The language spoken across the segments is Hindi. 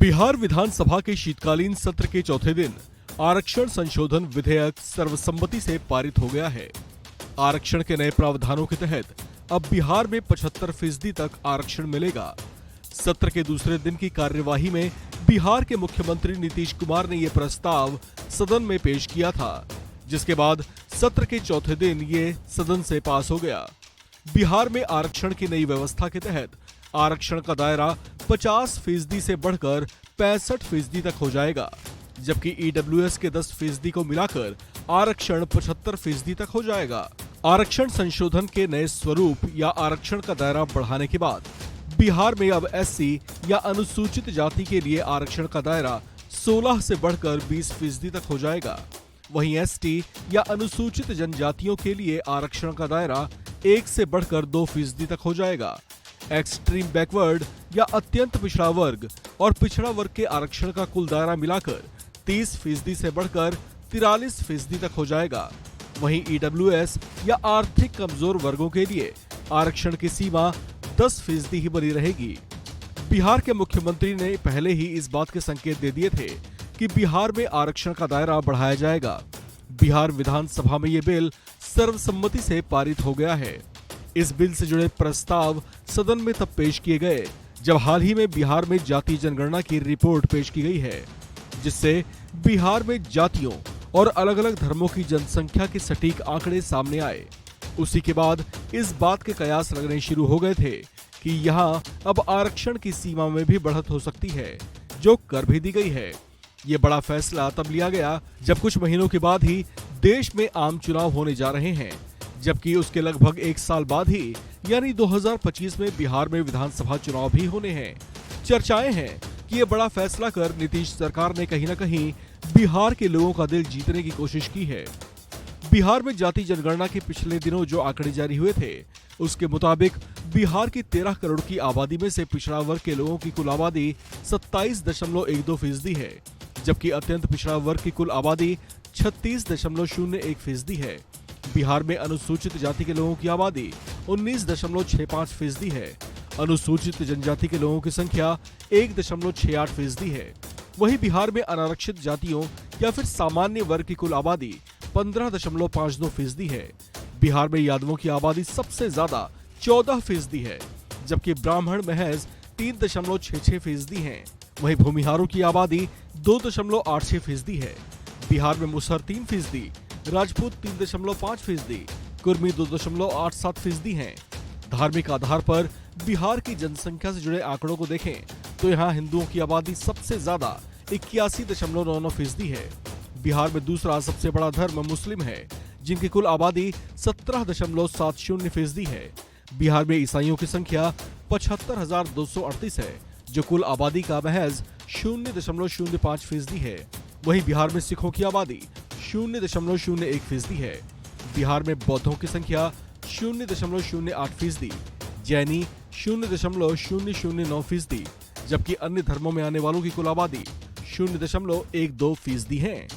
बिहार विधानसभा के शीतकालीन सत्र के चौथे दिन आरक्षण संशोधन विधेयक सर्वसम्मति से पारित हो गया है। आरक्षण के नए प्रावधानों के तहत अब बिहार में 75% तक आरक्षण मिलेगा। सत्र के दूसरे दिन की कार्यवाही में बिहार के मुख्यमंत्री नीतीश कुमार ने यह प्रस्ताव सदन में पेश किया था, जिसके बाद सत्र के चौथे दिन ये सदन से पास हो गया। बिहार में आरक्षण की नई व्यवस्था के तहत आरक्षण का दायरा 50% से बढ़कर 65% तक हो जाएगा, जबकि ईडब्ल्यूएस के 10% को मिलाकर आरक्षण 75% तक हो जाएगा। आरक्षण संशोधन के नए स्वरूप या आरक्षण का दायरा बढ़ाने के बाद बिहार में अब एससी या अनुसूचित जाति के लिए आरक्षण का दायरा 16 से बढ़कर 20% तक हो जाएगा। वहीं एसटी या अनुसूचित जनजातियों के लिए आरक्षण का दायरा 1 से बढ़कर 2% तक हो जाएगा। एक्सट्रीम बैकवर्ड या अत्यंत पिछड़ा वर्ग और पिछड़ा वर्ग के आरक्षण का कुल दायरा मिलाकर 30% से बढ़कर 43% तक हो जाएगा। वहीं ईडब्ल्यूएस या आर्थिक कमजोर वर्गों के लिए आरक्षण की सीमा 10% ही बनी रहेगी। बिहार के मुख्यमंत्री ने पहले ही इस बात के संकेत दे दिए थे कि बिहार में आरक्षण का दायरा बढ़ाया जाएगा। बिहार विधानसभा में ये बिल सर्वसम्मति से पारित हो गया है। इस बिल से जुड़े प्रस्ताव सदन में तब पेश किए गए जब हाल ही में बिहार में जाति जनगणना की रिपोर्ट पेश की गई है, जिससे बिहार में जातियों और अलग अलग धर्मों की जनसंख्या के सटीक आंकड़े सामने आए। उसी के बाद इस बात के कयास लगने शुरू हो गए थे कि यहाँ अब आरक्षण की सीमा में भी बढ़त हो सकती है, जो कर भी दी गई है। ये बड़ा फैसला तब लिया गया जब कुछ महीनों के बाद ही देश में आम चुनाव होने जा रहे हैं, जबकि उसके लगभग 1 साल बाद ही यानी 2025 में बिहार में विधानसभा चुनाव भी होने हैं। चर्चाएं हैं कि ये बड़ा फैसला कर नीतीश सरकार ने कहीं न कहीं बिहार के लोगों का दिल जीतने की कोशिश की है। बिहार में जाति जनगणना के पिछले दिनों जो आंकड़े जारी हुए थे, उसके मुताबिक बिहार की 13 करोड़ की आबादी में से पिछड़ा वर्ग के लोगों की कुल आबादी 27.12% है, जबकि अत्यंत पिछड़ा वर्ग की कुल आबादी 36.01% है। बिहार में अनुसूचित जाति के लोगों की आबादी 19.65% है। अनुसूचित जनजाति के लोगों की संख्या 1.68% है। वहीं बिहार में अनारक्षित जातियों या फिर सामान्य वर्ग की कुल आबादी 15.52% है। बिहार में यादवों की आबादी सबसे ज्यादा 14% है, जबकि ब्राह्मण महज 3.66% है। वहीं भूमिहारों की आबादी 2.86% है। बिहार में मुसहर 3%, राजपूत 3.5%, कुर्मी 2.87% हैं। धार्मिक आधार पर बिहार की जनसंख्या से जुड़े आंकड़ों को देखें तो यहाँ हिंदुओं की आबादी सबसे ज्यादा 81.99% है। बिहार में दूसरा सबसे बड़ा धर्म मुस्लिम है, जिनकी कुल आबादी 17.70% है। बिहार में ईसाइयों की संख्या 75,238 है, जो कुल आबादी का महज 0.05% है। वहीं बिहार में सिखों की आबादी 0.01% है। बिहार में बौद्धों की संख्या 0.08%, जैनी 0.009%, जबकि अन्य धर्मों में आने वालों की कुल आबादी 0.12% है।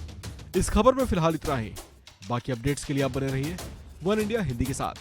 इस खबर में फिलहाल इतना ही। बाकी अपडेट्स के लिए आप बने रहिए वन इंडिया हिंदी के साथ।